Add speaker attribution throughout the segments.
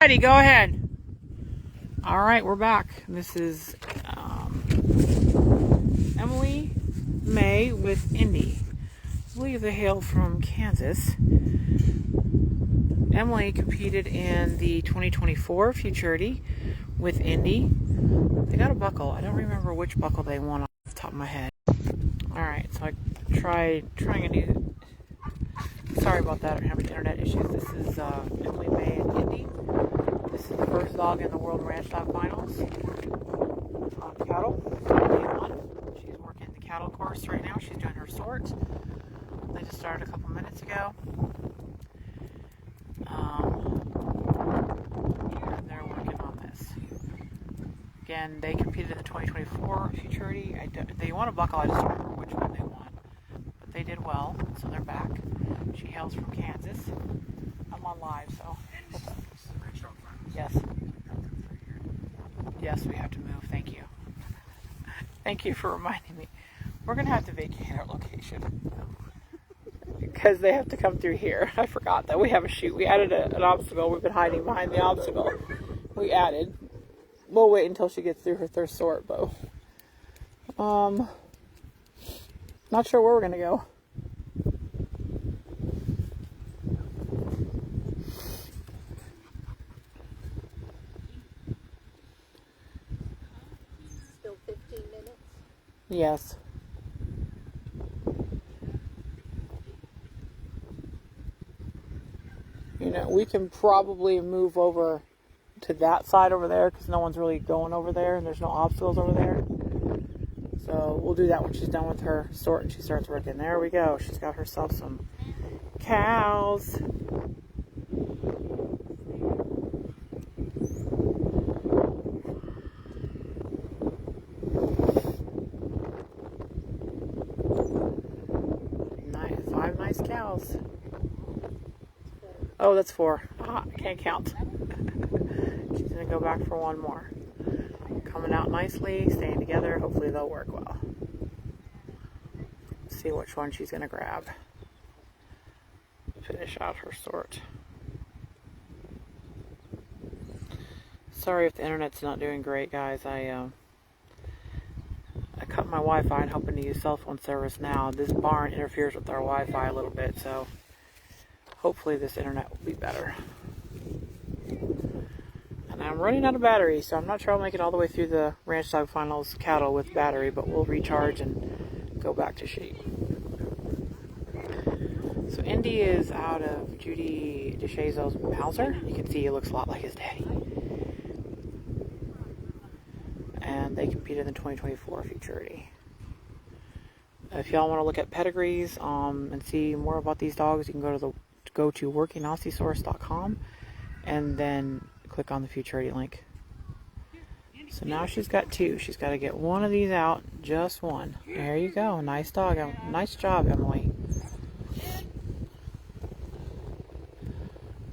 Speaker 1: Ready, go ahead. All right, we're back. This is Emily May with Indi. I believe they hail from Kansas. Emily competed in the 2024 Futurity with Indi. They got a buckle. I don't remember which buckle they won off the top of my head. All right, so I trying a new. Sorry about that. I'm having internet issues. This is Emily May and Indi. This is the first dog in the World Ranch Dog Finals on cattle. Day one. She's working the cattle course right now. She's doing her sort. They just started a couple minutes ago. And they're working on this. Again, they competed in the 2024 Futurity. They won a buckle. I just don't remember which one they won. But they did well, so they're back. She hails from Kansas. I'm on live, so. Yes. Yes, we have to move. Thank you. Thank you for reminding me. We're going to have to vacate our location. Because they have to come through here. I forgot that we have a chute. We added an obstacle. We've been hiding behind the obstacle. We added. We'll wait until she gets through her third sort, though. Not sure where we're going to go.
Speaker 2: Still 15 minutes?
Speaker 1: Yes. You know, we can probably move over to that side over there because no one's really going over there and there's no obstacles over there. So we'll do that when she's done with her sort and she starts working. There we go. She's got herself some cows. Nice, 5 nice cows. Oh, that's 4. I can't count. She's going to go back for one more. Coming out nicely, staying together. Hopefully they'll work well. Let's see which one she's going to grab. Finish out her sort. Sorry if the internet's not doing great, guys. I cut my Wi-Fi and hoping to use cell phone service now. This barn interferes with our Wi-Fi a little bit, so hopefully this internet will be better. And I'm running out of battery, so I'm not sure I'll make it all the way through the Ranch Dog Finals cattle with battery, but we'll recharge and go back to sheep. So Indi is out of Judy and Coal's Mauser. You can see he looks a lot like his daddy. And they competed in the 2024 Futurity. If y'all want to look at pedigrees and see more about these dogs, you can go to workingausiesource.com and then click on the Futurity link. So now she's got 2. She's got to get one of these out, just one. There you go. Nice dog. Nice job, Emily.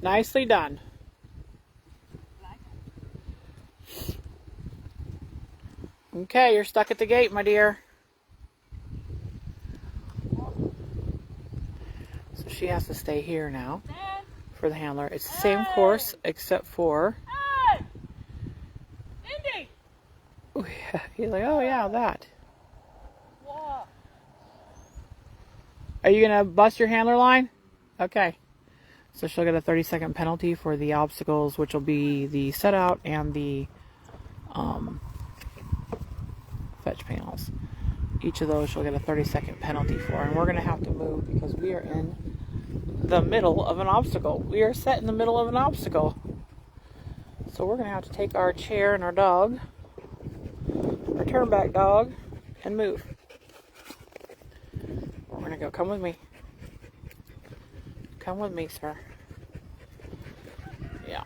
Speaker 1: Nicely done. Okay, you're stuck at the gate, my dear. So she has to stay here now for the handler. It's the same course except for...
Speaker 2: Hey! Indi!
Speaker 1: Oh, yeah. He's like, oh yeah, that.
Speaker 2: Whoa.
Speaker 1: Are you going to bust your handler line? Okay. So she'll get a 30-second penalty for the obstacles, which will be the set out and the fetch panels. Each of those she'll get a 30-second penalty for. And we're going to have to move because we are in the middle of an obstacle. We are set in the middle of an obstacle. So we're going to have to take our chair and our dog, our turnback dog, and move. We're going to go. Come with me. Come with me, sir. Yeah.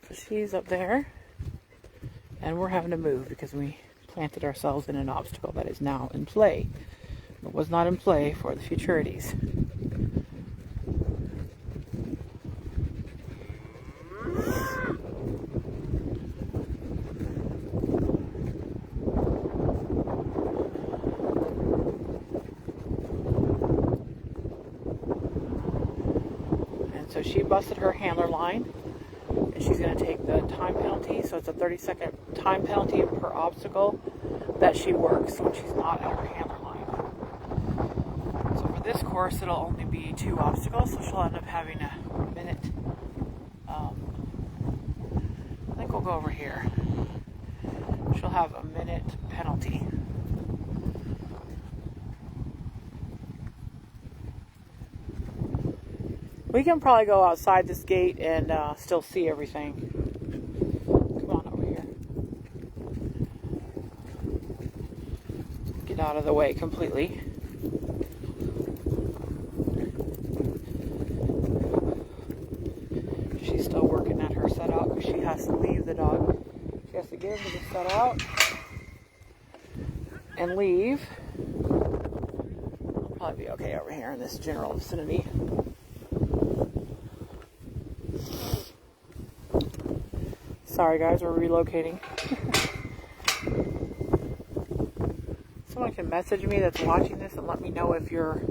Speaker 1: So she's up there. And we're having to move because we planted ourselves in an obstacle that is now in play. It was not in play for the Futurities. So she busted her handler line, and she's going to take the time penalty. So it's a 30-second time penalty per obstacle that she works when she's not at her handler line. So for this course, it'll only be 2 obstacles, so she'll end up having a minute. I think we'll go over here. She'll have a minute penalty. We can probably go outside this gate and still see everything. Come on over here. Get out of the way completely. She's still working at her set out because she has to leave the dog. She has to get him to the set out and leave. I'll probably be okay over here in this general vicinity. Sorry guys, we're relocating. Someone can message me that's watching this and let me know if you're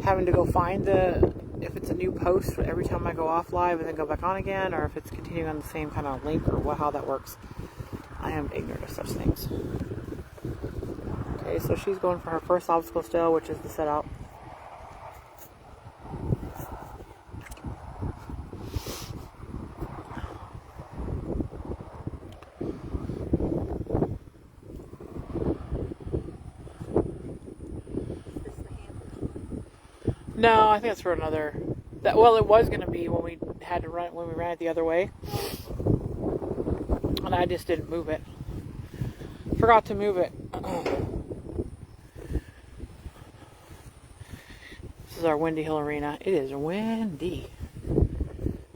Speaker 1: having to go find if it's a new post every time I go off live and then go back on again, or if it's continuing on the same kind of link, or how that works. I am ignorant of such things. Okay, so she's going for her first obstacle still, which is the set out. No, I think that's for another. Well, it was going to be when we ran it the other way, and I just didn't move it. Forgot to move it. This is our Windy Hill Arena. It is windy.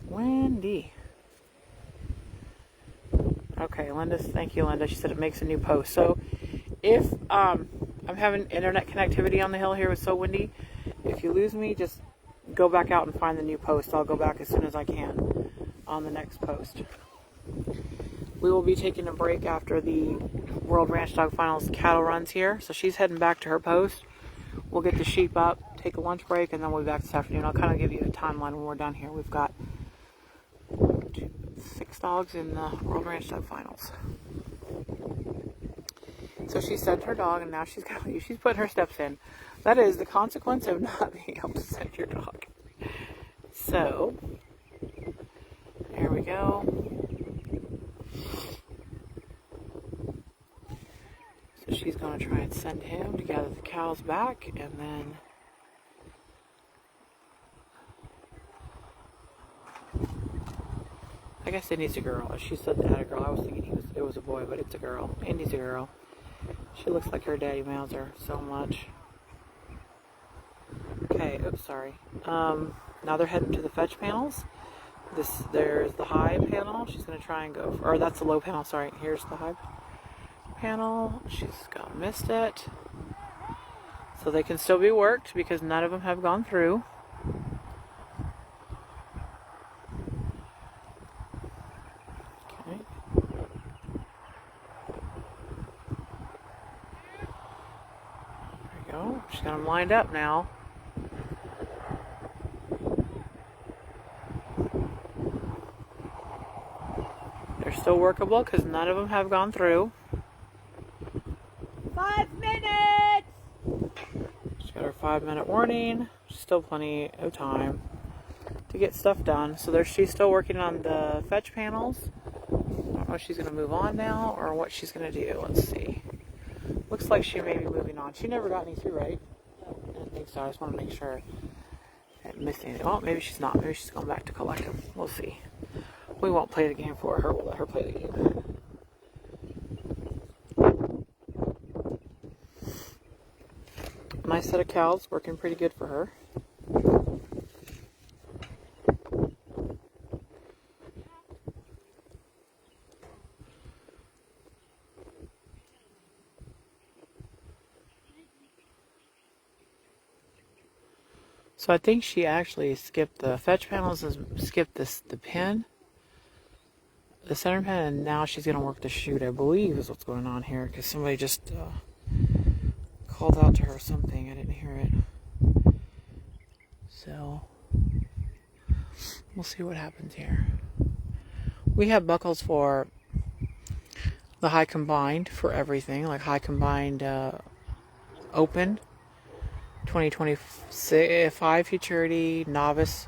Speaker 1: Windy. Okay, thank you, Linda. She said it makes a new post. So, if I'm having internet connectivity on the hill here, it's so windy. If you lose me, just go back out and find the new post. I'll go back as soon as I can on the next post. We will be taking a break after the World Ranch Dog Finals cattle runs here. So she's heading back to her post. We'll get the sheep up, take a lunch break, and then we'll be back this afternoon. I'll kind of give you a timeline when we're done here. We've got 6 dogs in the World Ranch Dog Finals. So she sent her dog, and now she's putting her steps in. That is the consequence of not being able to send your dog. So, there we go. So she's going to try and send him to gather the cows back, and then I guess Indi's a girl. She said that a girl. I was thinking it was a boy, but it's a girl. Indi's a girl. She looks like her daddy mounds her so much. Okay, oops, sorry. Now they're heading to the fetch panels. There's the high panel. She's going to try and go or that's the low panel, sorry. Here's the high panel. She's missed it. So they can still be worked because none of them have gone through. Okay. There we go. She's got them lined up now. They're still workable because none of them have gone through.
Speaker 2: 5 minutes!
Speaker 1: She's got her 5-minute warning. Still plenty of time to get stuff done. So she's still working on the fetch panels. I don't know if she's going to move on now or what she's going to do. Let's see. Looks like she may be moving on. She never got any through, right? I didn't think so. I just want to make sure I didn't miss anything. Oh, maybe she's not. Maybe she's going back to collect them. We'll see. We won't play the game for her. We'll let her play the game. Nice set of cows. Working pretty good for her. So I think she actually skipped the fetch panels and skipped the pin. The center pin, and now she's going to work the chute, I believe is what's going on here, because somebody just called out to her something. I didn't hear it. So, We'll see what happens here. We have buckles for the high combined for everything, like high combined open, 2025 futurity, novice.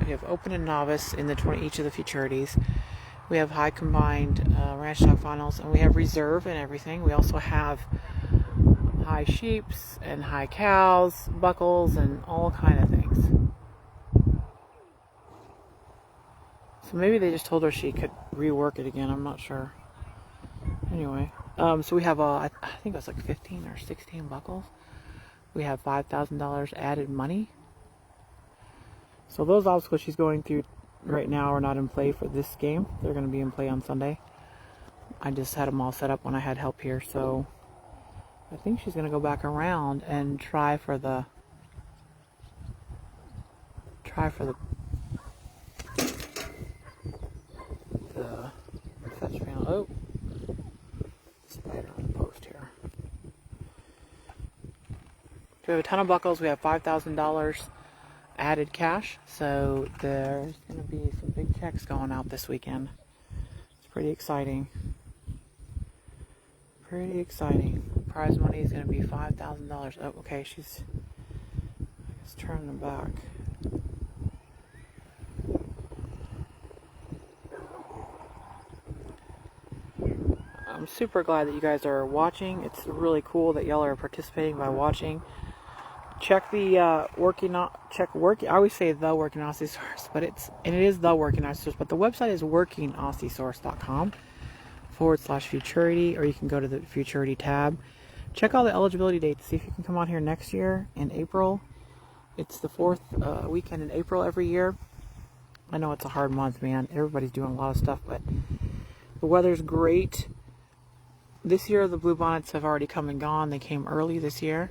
Speaker 1: We have open and novice in each of the futurities. We have high combined ranch stock finals, and we have reserve and everything. We also have high sheeps and high cows, buckles, and all kind of things. So maybe they just told her she could rework it again. I'm not sure. Anyway, so we have I think it was like 15 or 16 buckles. We have $5,000 added money. So those obstacles she's going through right now are not in play for this game. They're going to be in play on Sunday. I just had them all set up when I had help here, so I think she's going to go back around and try for the fetch panel. Oh, spider on the post here. So we have a ton of buckles. We have $5,000 added cash, so there's going to be some big checks going out this weekend. It's pretty exciting. Pretty exciting. Prize money is going to be $5,000. Oh, okay, she's turning them back. I'm super glad that you guys are watching. It's really cool that y'all are participating by watching. Check the I always say the Working Aussie Source, but it is the Working Aussie Source, but the website is workingaussiesource.com/futurity, or you can go to the futurity tab. Check all the eligibility dates. See if you can come on here next year in April. It's the fourth weekend in April every year. I know it's a hard month, man. Everybody's doing a lot of stuff, but the weather's great. This year, the bluebonnets have already come and gone. They came early this year.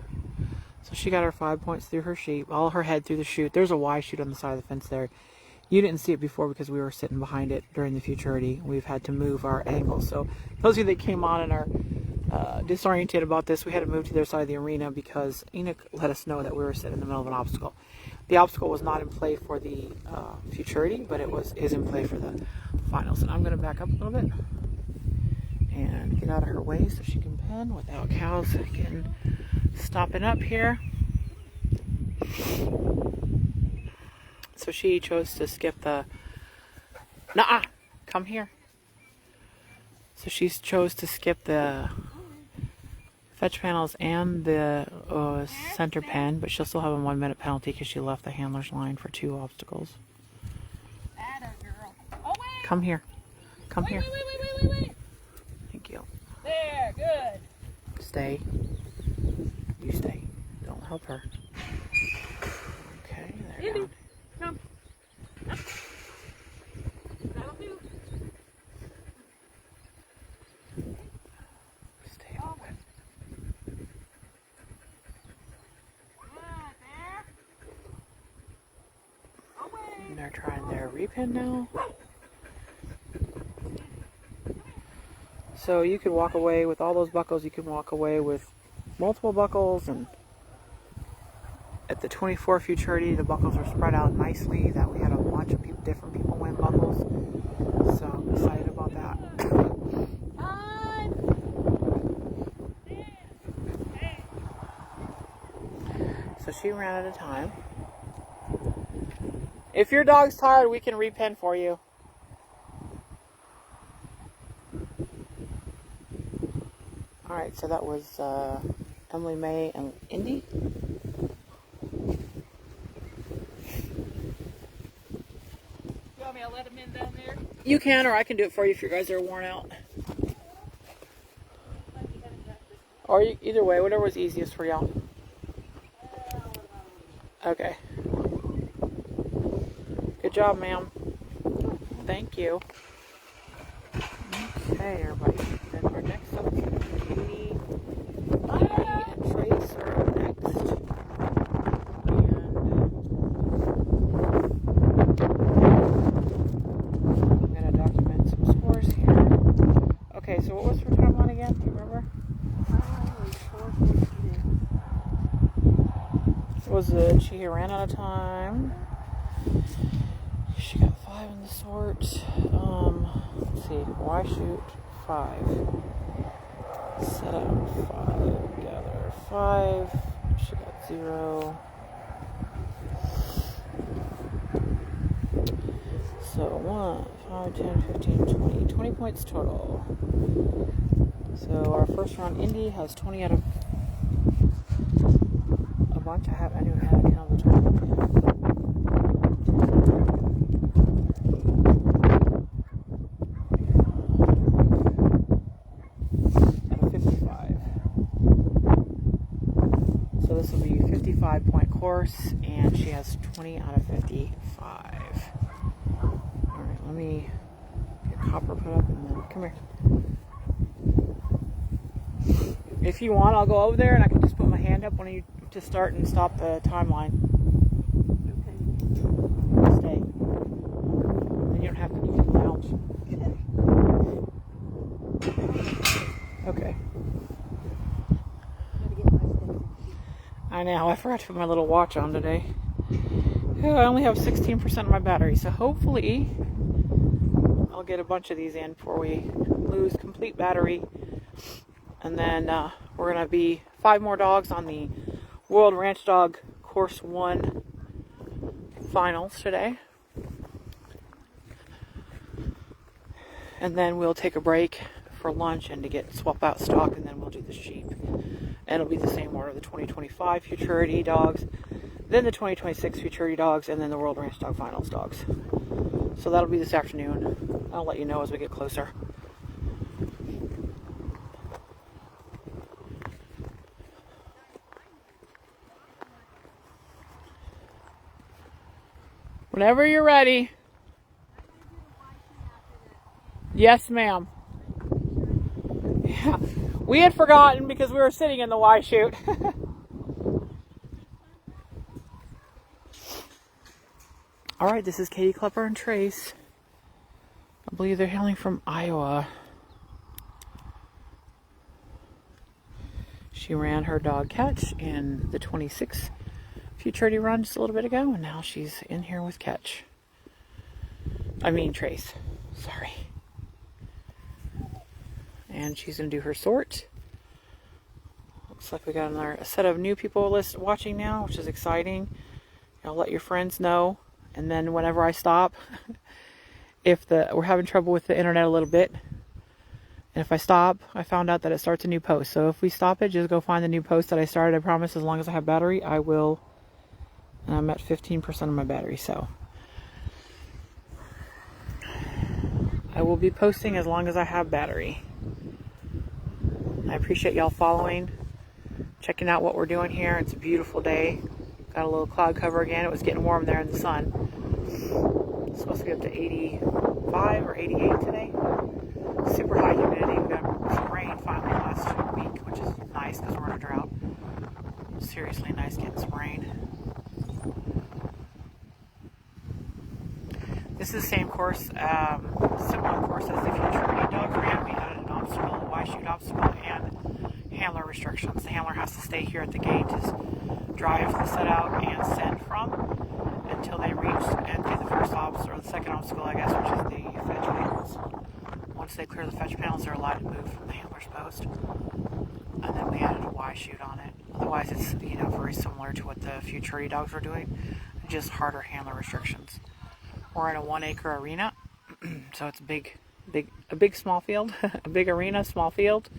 Speaker 1: So she got her 5 points through her sheep, all her head through the chute. There's a Y chute on the side of the fence there. You didn't see it before because we were sitting behind it during the futurity. We've had to move our angle. So those of you that came on and are disoriented about this, we had to move to their side of the arena because Enoch let us know that we were sitting in the middle of an obstacle. The obstacle was not in play for the futurity, but it is in play for the finals. And I'm going to back up a little bit and get out of her way so she can pen without cows getting stopping up here. So she chose to skip the come here. So she chose to skip the fetch panels and the center pen, but she'll still have a 1 minute penalty because she left the handler's line for 2 obstacles. Come here. Come here.
Speaker 2: Wait.
Speaker 1: Thank you.
Speaker 2: There, good.
Speaker 1: Stay. You stay. Don't help her. Okay, there
Speaker 2: Indi,
Speaker 1: you go.
Speaker 2: come. That'll do.
Speaker 1: Stay open.
Speaker 2: There. Away.
Speaker 1: And they're trying their repin now. So you could walk away with all those buckles. You can walk away with multiple buckles, and at the 24 futurity, the buckles are spread out nicely. That we had a bunch of different people win buckles. So I'm excited about that. So she ran out of time. If your dog's tired, we can repin for you. Alright, so that was Emily May and Indi.
Speaker 2: You want me to let him in down there?
Speaker 1: You can, or I can do it for you if you guys are worn out. Or either way, whatever was easiest for y'all. Okay. Good job, ma'am. Thank you. Okay, everybody. Then our next up is Caitie and Trace are up next. And I'm going to document some scores here. Okay, so what was her time on again? Do you remember? Was it she ran out of time? 5 in the sort. Let's see. Why shoot 5? Set out 5. Gather 5. She got 0. So 1, 5, 10, 15, 20. 20 points total. So our first round Indi has 20 out of a bunch. I don't even have to count the total. Out of 55. So this will be a 55-point course, and she has 20 out of 55. Alright, let me get copper put up and then come here. If you want, I'll go over there and I can just put my hand up when you to start and stop the timeline.
Speaker 2: Okay.
Speaker 1: Stay. Then you don't have to, you can lounge. Okay. I know, I forgot to put my little watch on today. Oh, I only have 16% of my battery, so hopefully I'll get a bunch of these in before we lose complete battery. And then we're going to be 5 more dogs on the World Ranch Dog Course 1 finals today. And then we'll take a break for lunch and to swap out stock, and then we'll do the sheep. And it'll be the same order: the 2025 Futurity dogs, then the 2026 Futurity dogs, and then the World Ranch Dog Finals dogs. So that'll be this afternoon. I'll let you know as we get closer. Whenever you're ready. Yes, ma'am. Yeah, we had forgotten because we were sitting in the Y chute. All right, this is Caitie, Caitie and Trace. I believe they're hailing from Iowa. She ran her dog Catch in the 26 Futurity run just a little bit ago, and now she's in here with Catch. Trace. Sorry. And she's going to do her sort. Looks like we got a set of new people watching now, which is exciting. I'll let your friends know. And then whenever I stop, we're having trouble with the internet a little bit. And if I stop, I found out that it starts a new post. So if we stop it, just go find the new post that I started. I promise, as long as I have battery, I will. And I'm at 15% of my battery, so I will be posting as long as I have battery. I appreciate y'all following, checking out what we're doing here. It's a beautiful day. Got a little cloud cover again. It was getting warm there in the sun. It's supposed to be up to 85 or 88 today. Super high humidity. We got some rain finally last week, which is nice because we're in a drought. Seriously nice getting some rain. This is the same course, similar course as the Futurity dogs ran. We had an obstacle, a Y-chute obstacle, and handler restrictions. The handler has to stay here at the gate to drive the set out and send from until they reach and do the first obstacle, or the second obstacle, I guess, which is the fetch panels. Once they clear the fetch panels, they're allowed to move from the handler's post. And then we added a Y-chute on it. Otherwise, it's very similar to what the Futurity dogs were doing, just harder handler restrictions. We're in a 1-acre arena, so it's a big small field, a big arena, small field.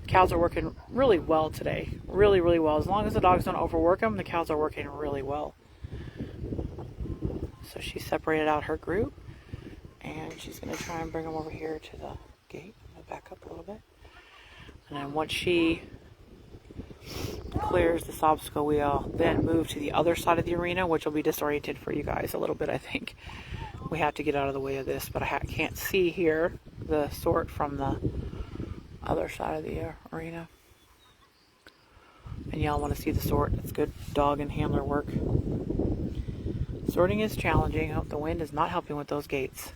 Speaker 1: Cows are working really well today, really well. As long as the dogs don't overwork them, the cows are working really well. So she separated out her group, and she's going to try and bring them over here to the gate. I'm going to back up a little bit. And then once she clears this obstacle, we'll then move to the other side of the arena, which will be disoriented for you guys a little bit, I think. We have to get out of the way of this, but I can't see here the sort from the other side of the arena. And y'all want to see the sort. It's good dog and handler work. Sorting is challenging. I hope the wind is not helping with those gates.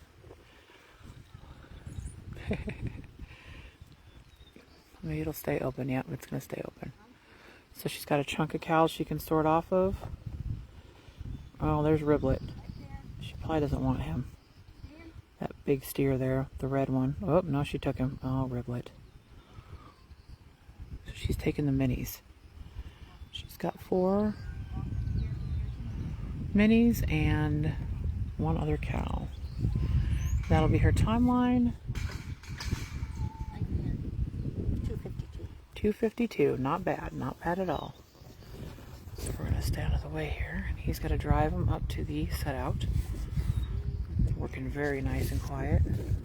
Speaker 1: Maybe it'll stay open. Yep, it's going to stay open. So she's got a chunk of cows she can sort off of. Oh, there's Riblet. She probably doesn't want him. That big steer there, the red one. Oh, no, she took him. Oh, Riblet. So she's taking the minis. She's got 4 minis and 1 other cow. That'll be her timeline. 252. Not bad. Not bad at all. So we're going to stay out of the way here. And he's going to drive him up to the set out. Working very nice and quiet. And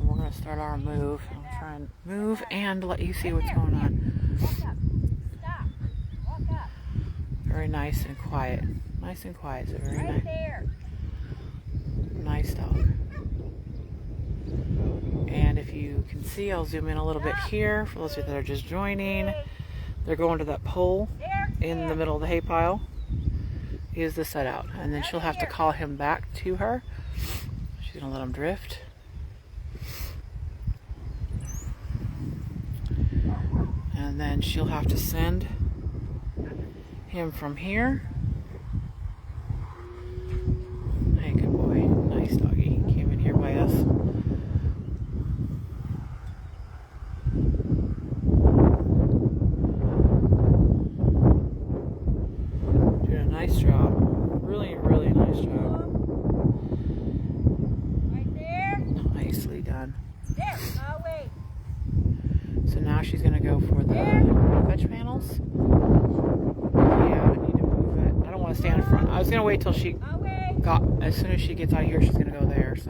Speaker 1: we're going to start our move. I'll try and move and let you see what's going on. Very nice and quiet. Nice and quiet. So very nice. Nice dog. And if you can see, I'll zoom in a little bit here for those of you that are just joining. They're going to that pole in the middle of the hay pile. Is the set out, and then she'll have to call him back to her. She's gonna let him drift. And then she'll have to send him from here. Hey, good boy. Nice doggy. Came in here by us. Doing a nice job. Really, really nice job.
Speaker 2: Right there.
Speaker 1: Nicely done.
Speaker 2: There. Oh, wait.
Speaker 1: So now she's going to go for the fetch panels. Yeah, I need to move it. I don't want to stand in front. I was going to wait till she as soon as she gets out here, she's going to go there. So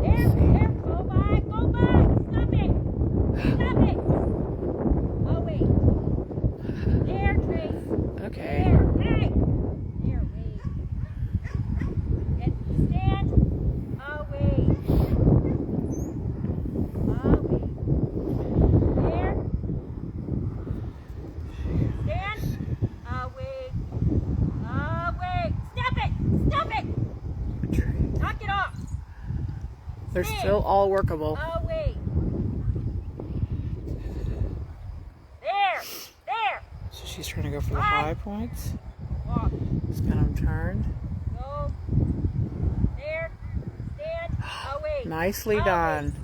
Speaker 2: there. Go by. Stop it. Oh, wait. There, Trace.
Speaker 1: Okay.
Speaker 2: There. Hey. There, wait. Stand. Oh, wait. There. Stand. Oh, wait. Stop it. Knock it off.
Speaker 1: They're still all workable.
Speaker 2: Oh, wait. There.
Speaker 1: So she's trying to go for the high points.
Speaker 2: Walk.
Speaker 1: Just got them turned.
Speaker 2: Go. There. Stand. Oh, wait.
Speaker 1: Nicely
Speaker 2: Oh,
Speaker 1: done.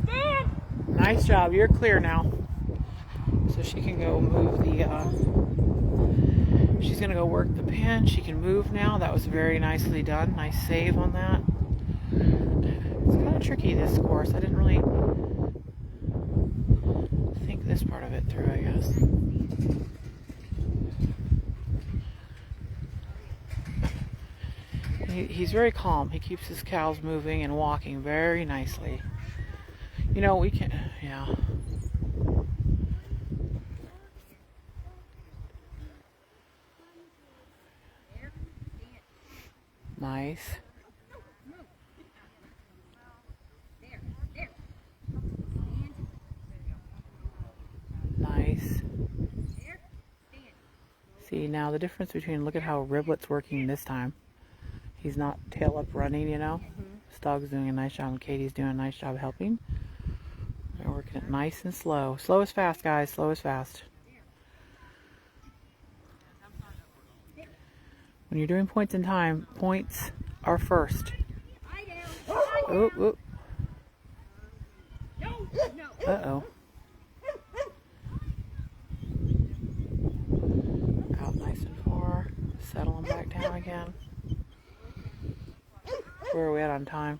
Speaker 2: Stand.
Speaker 1: Nice job. You're clear now. So she can go move the, she's going to go work the pin. She can move now. That was very nicely done. Nice save on that. It's kind of tricky, this course. I didn't really think this part of it through, I guess. He's very calm. He keeps his cows moving and walking very nicely. You know, we can, yeah. Nice. Nice. See, now the difference between, look at how Riblet's working this time. He's not tail up running, you know. Stockdog's doing a nice job and Caitie's doing a nice job helping. They're working it nice and slow. Slow is fast, guys. Slow is fast. When you're doing points in time, points are first. Oop, oop. Uh-oh. Out nice and far. Settle them back down again. Where are we at on time?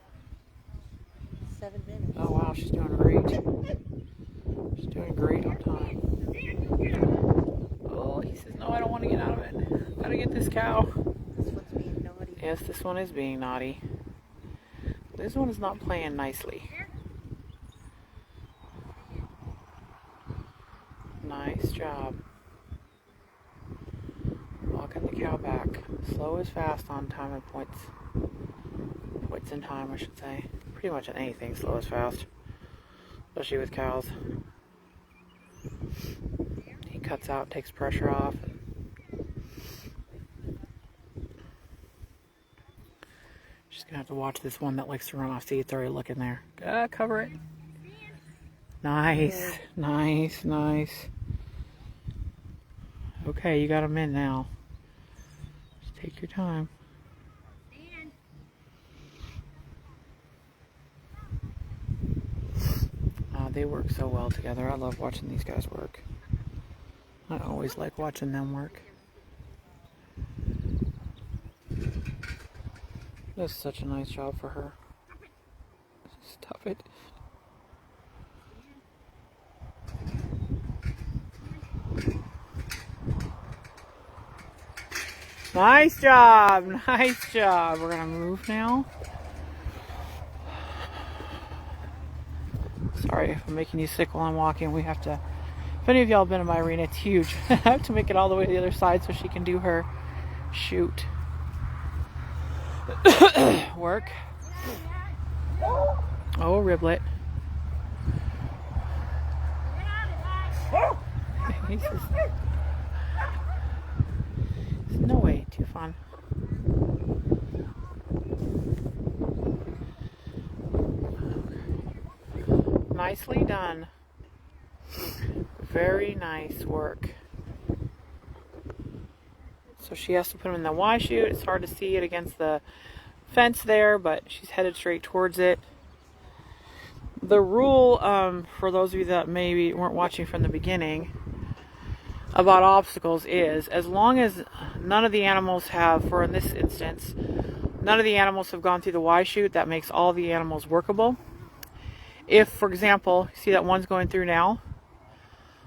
Speaker 2: 7 minutes.
Speaker 1: Oh, wow. She's doing great. She's doing great on time. Oh, he says, no, I don't want to get out of it. Gotta get this cow.
Speaker 2: This one's being naughty.
Speaker 1: Yes, this one is being naughty. This one is not playing nicely. Nice job. Walking the cow back. Slow is fast on time and points. Points in time, I should say. Pretty much on anything, slow is fast. Especially with cows. He cuts out, takes pressure off. She's gonna have to watch this one that likes to run off. See, it's already looking there. Cover it. Nice, nice, nice. Okay, you got them in now. Just take your time. They work so well together. I love watching these guys work. I always like watching them work. That's such a nice job for her. Stop it. Nice job. Nice job. We're gonna move now. Sorry if I'm making you sick while I'm walking. We have to, if any of y'all have been in my arena, it's huge. I have to make it all the way to the other side so she can do her shoot. Work. Oh, riblet. No way, too fun. Nicely done. Very nice work. So she has to put them in the Y chute. It's hard to see it against the fence there, but she's headed straight towards it. The rule, for those of you that maybe weren't watching from the beginning, about obstacles is, as long as none of the animals have, for in this instance, none of the animals have gone through the Y chute, that makes all the animals workable. If, for example, see that one's going through now?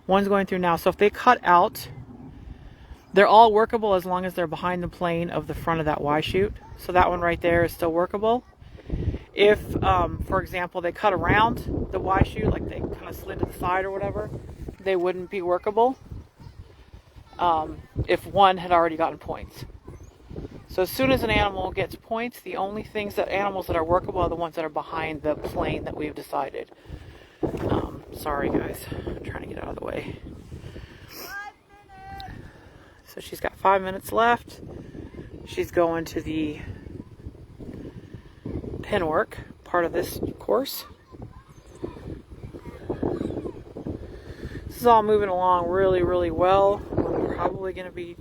Speaker 1: One's going through now. So if they cut out, they're all workable as long as they're behind the plane of the front of that Y chute. So that one right there is still workable. If, for example, they cut around the Y chute, like they kind of slid to the side or whatever, they wouldn't be workable if one had already gotten points. So as soon as an animal gets points, the only animals that are workable are the ones that are behind the plane that we've decided. Sorry guys, I'm trying to get out of the way. So she's got 5 minutes left. She's going to the pin work part of this course. This is all moving along really, really well. We're probably going to be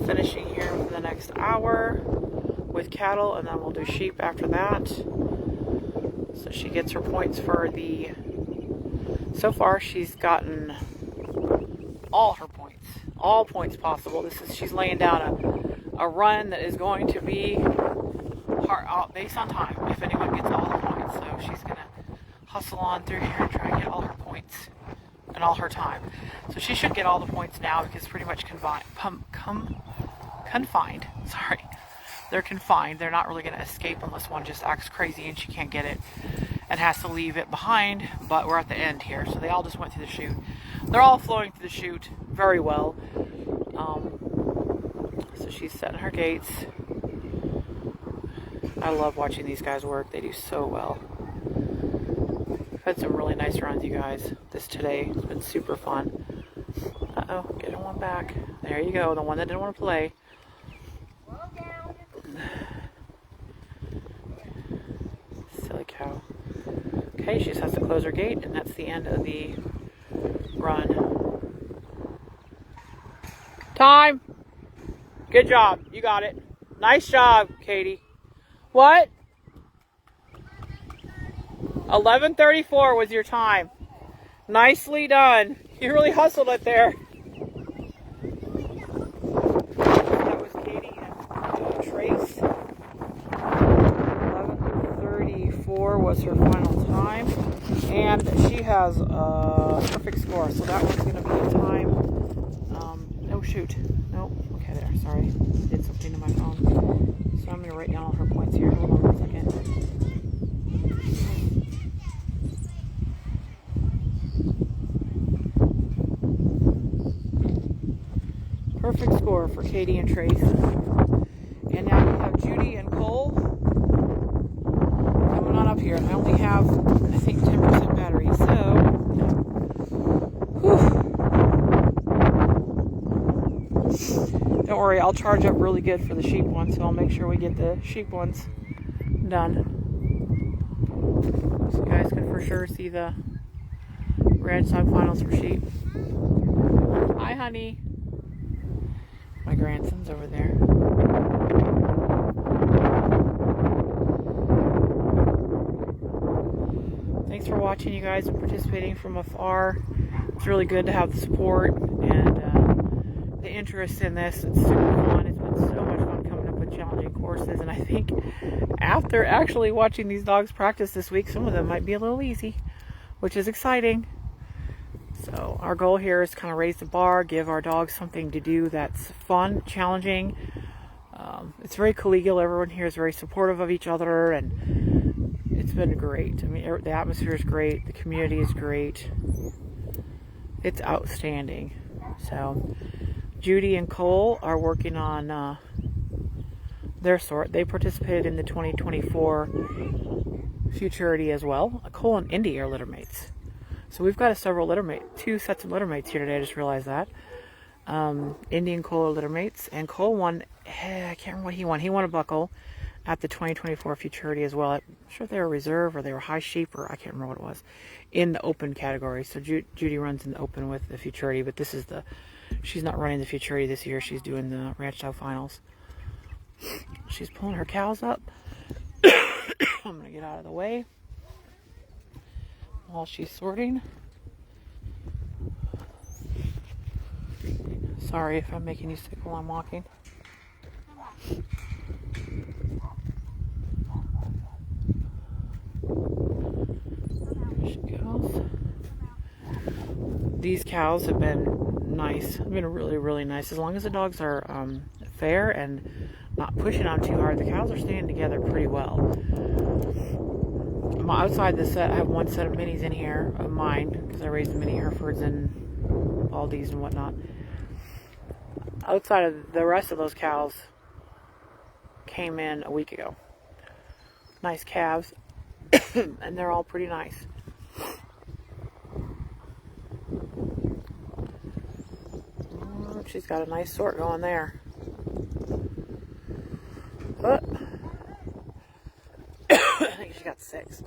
Speaker 1: finishing here for the next hour with cattle, and then we'll do sheep after that. So she gets her points for the, so far she's gotten all her points, all points possible. She's laying down a run that is going to be hard, based on time, if anyone gets all the points. So she's gonna hustle on through here and try and get all her points and all her time. So she should get all the points now because pretty much confined. Sorry, they're confined. They're not really going to escape unless one just acts crazy and she can't get it and has to leave it behind. But we're at the end here, so they all just went through the chute. They're all flowing through the chute very well. So she's setting her gates. I love watching these guys work. They do so well. I've had some really nice runs, you guys. This today has been super fun. Uh-oh, getting one back. There you go, the one that didn't want to play. Silly cow. Okay, she just has to close her gate, and that's the end of the run. Time! Good job. You got it. Nice job, Caitie. What? 11:34 was your time. Nicely done. You really hustled it there. That was Caitie and Trace. 11:34 was her final time. And she has a perfect score. So that one's going to be a time. Oh, shoot. Nope. Okay, there. Sorry. Did something to my phone. So I'm going to write down all her points here. Hold on 1 second. Perfect score for Caitie and Trace. And now we have Judy and Coal coming on up here. I only have, I think, 10% battery, so whew. Don't worry. worry, I'll charge up really good for the sheep one, so I'll make sure we get the sheep ones done. So you guys can for sure see the ranch dog finals for sheep. Hi, honey. My grandson's over there. Thanks for watching, you guys, and participating from afar. It's really good to have the support and the interest in this. It's super fun. It's been so much fun coming up with challenging courses, and I think after actually watching these dogs practice this week, some of them might be a little easy, which is exciting. So our goal here is to kind of raise the bar, give our dogs something to do that's fun, challenging. It's very collegial. Everyone here is very supportive of each other, and it's been great. I mean, the atmosphere is great. The community is great. It's outstanding. So Judy and Coal are working on their sort. They participated in the 2024 Futurity as well. Coal and Indi are litter mates. So we've got two sets of litter mates here today. I just realized that. Indi and Coal are litter mates, and Coal won. I can't remember what he won. He won a buckle at the 2024 Futurity as well. I'm sure they were reserve or they were high sheep, or I can't remember what it was, in the open category. So Judy runs in the open with the Futurity, but this is she's not running the Futurity this year. She's doing the ranch dog finals. She's pulling her cows up. I'm gonna get out of the way while she's sorting. Sorry if I'm making you sick while I'm walking. There she goes. These cows have been nice. Have been really, really nice. As long as the dogs are fair and not pushing on too hard, the cows are staying together pretty well. Outside the set, I have one set of minis in here of mine because I raised mini Herefords and Baldies and whatnot. Outside of the rest of those cows came in a week ago. Nice calves, and they're all pretty nice. She's got a nice sort going there. But I think she got 6.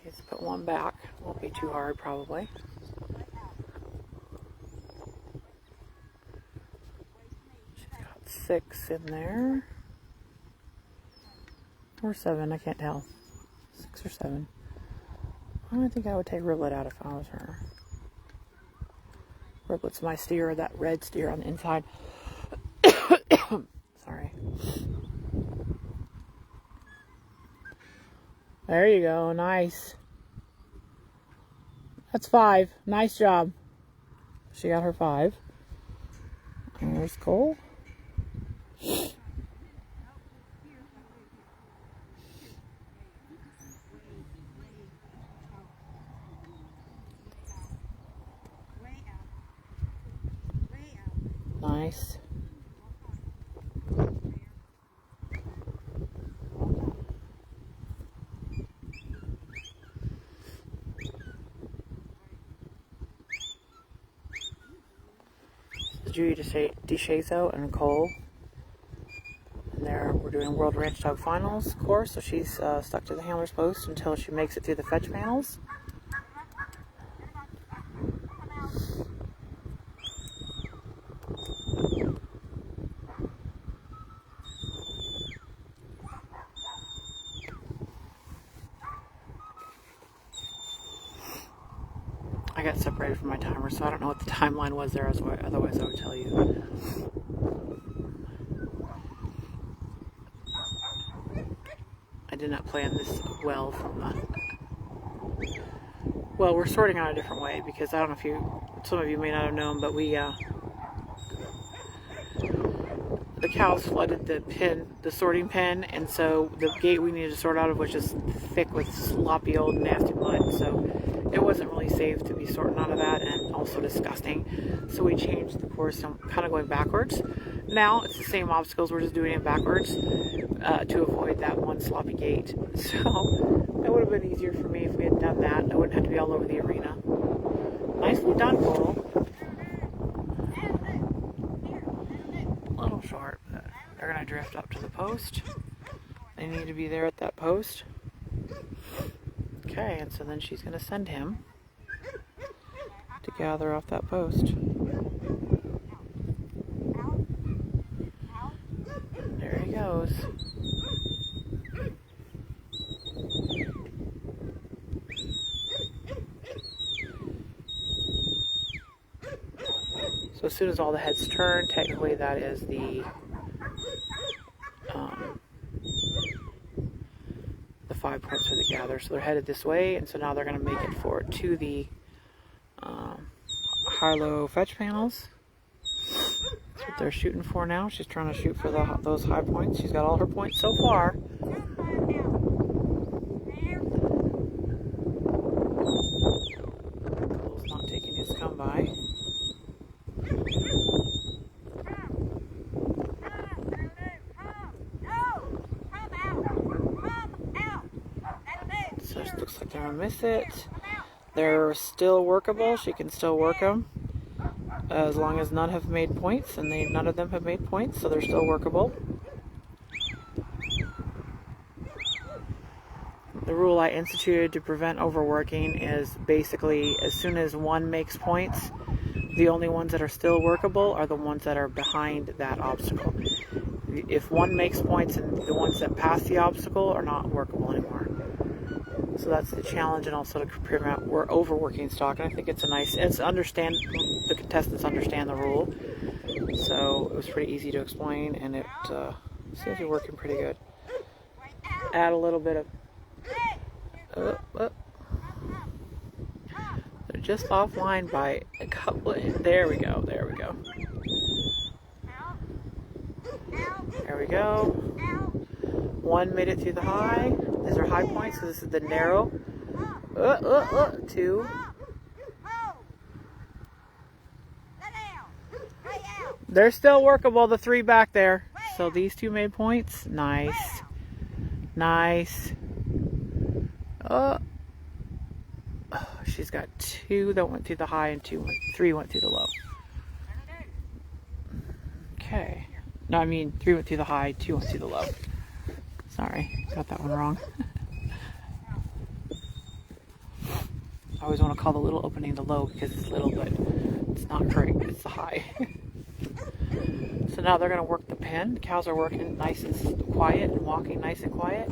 Speaker 1: Let's put one back. Won't be too hard, probably. She's got 6 in there. Or 7, I can't tell. 6 or 7. I don't think I would take Riblet out if I was her. Riblet's my steer, that red steer on the inside. Sorry. There you go, nice. That's 5. Nice job. She got her 5. There's Coal. Nice. Judy DeShazo and Coal. And we're doing World Ranch Dog Finals course, so she's stuck to the handler's post until she makes it through the fetch panels. I got separated from my timer, so I don't know what the timeline was there, otherwise I would tell you. I did not plan this well well, we're sorting out a different way, because I don't know if some of you may not have known, but the cows flooded the sorting pen, and so the gate we needed to sort out of was just thick with sloppy old nasty mud, so it wasn't really safe to be sorting out of that, and also disgusting. So we changed the course, so I'm kind of going backwards. Now it's the same obstacles, we're just doing it backwards to avoid that one sloppy gate. So That would have been easier for me if we had done that. I wouldn't have to be all over the arena. Nicely done, Coal. A little short, but they're going to drift up to the post. They need to be there at that post. Okay, and so then she's going to send him to gather off that post. There he goes. So as soon as all the heads turn, technically that is the 5 points for the gather. So they're headed this way, and so now they're going to make it forward to the high-low fetch panels. That's what they're shooting for now. She's trying to shoot for those high points. She's got all her points so far. Coal's not taking his come by. So it looks like they're going to miss it. They're still workable. She can still work them as long as none have made points, and none of them have made points, so they're still workable. The rule I instituted to prevent overworking is basically as soon as one makes points, the only ones that are still workable are the ones that are behind that obstacle. If one makes points, and the ones that pass the obstacle are not workable anymore. So that's the challenge, and also to prevent overworking stock. And I think the contestants understand the rule. So it was pretty easy to explain, and it seems to be working pretty good. Add a little bit of... They're just offline by a couple of... There we go, there we go. There we go. One made it through the high. These are high points, so this is the narrow. 2. They're still workable, the 3 back there. So these 2 made points. Nice. Nice. She's got 2 that went through the high and 3 went through the low. Okay. No, I mean 3 went through the high, 2 went through the low. Sorry, got that one wrong. I always want to call the little opening the low because it's little, but it's not correct. It's the high. So now they're going to work the pen. The cows are working nice and quiet and walking nice and quiet.